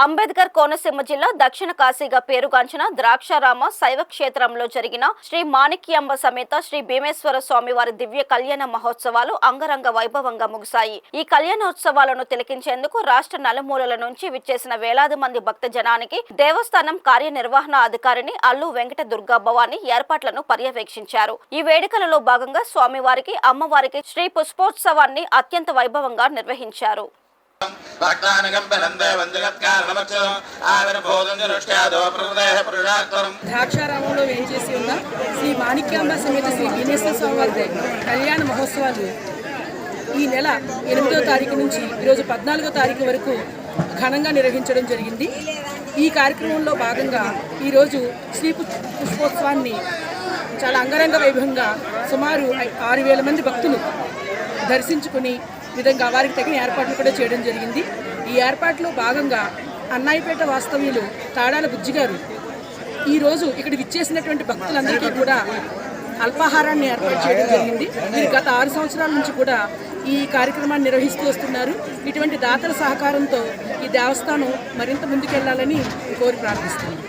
అంబేద్కర్ కోనసీమ జిల్లా దక్షిణ కాశీగా పేరుగాంచిన ద్రాక్షారామ శైవ క్షేత్రంలో జరిగిన శ్రీ మాణిక్యాంబ సమేత శ్రీ భీమేశ్వర స్వామి వారి దివ్య కళ్యాణ మహోత్సవాలు అంగరంగ వైభవంగా ముగిశాయి. ఈ కళ్యాణోత్సవాలను తిలకించేందుకు రాష్ట్ర నలుమూలల నుంచి విచ్చేసిన వేలాది మంది భక్త జనానికి దేవస్థానం కార్యనిర్వహణ అధికారిని అల్లు వెంకట దుర్గా భవాని ఏర్పాట్లను పర్యవేక్షించారు. ఈ వేడుకలలో భాగంగా స్వామివారికి అమ్మవారికి శ్రీ పుష్పోత్సవాన్ని అత్యంత వైభవంగా నిర్వహించారు. ద్రాక్షారామంలో వేయించేసి ఉన్న శ్రీ మాణిక్యాంబ సమేత శ్రీ భీమేశ్వర స్వామి వారి కళ్యాణ మహోత్సవాలు ఈ నెల 8వ తారీఖు నుంచి ఈరోజు 14వ తారీఖు వరకు ఘనంగా నిర్వహించడం జరిగింది. ఈ కార్యక్రమంలో భాగంగా ఈరోజు శ్రీ పుష్పోత్సవాన్ని చాలా అంగరంగ వైభవంగా సుమారు 6,000 మంది భక్తులు దర్శించుకుని విధంగా వారికి తగిన ఏర్పాట్లు కూడా చేయడం జరిగింది. ఈ ఏర్పాట్లో భాగంగా అన్నాయిపేట వాస్తవ్యులు తాడాల బుజ్జి గారు ఈరోజు ఇక్కడ విచ్చేసినటువంటి భక్తులందరికీ కూడా అల్పాహారాన్ని ఏర్పాటు చేయడం జరిగింది. వీరు గత 6 సంవత్సరాల నుంచి కూడా ఈ కార్యక్రమాన్ని నిర్వహిస్తూ వస్తున్నారు. ఇటువంటి దాతల సహకారంతో ఈ దేవస్థానం మరింత ముందుకెళ్లాలని కోరి ప్రార్థిస్తున్నాను.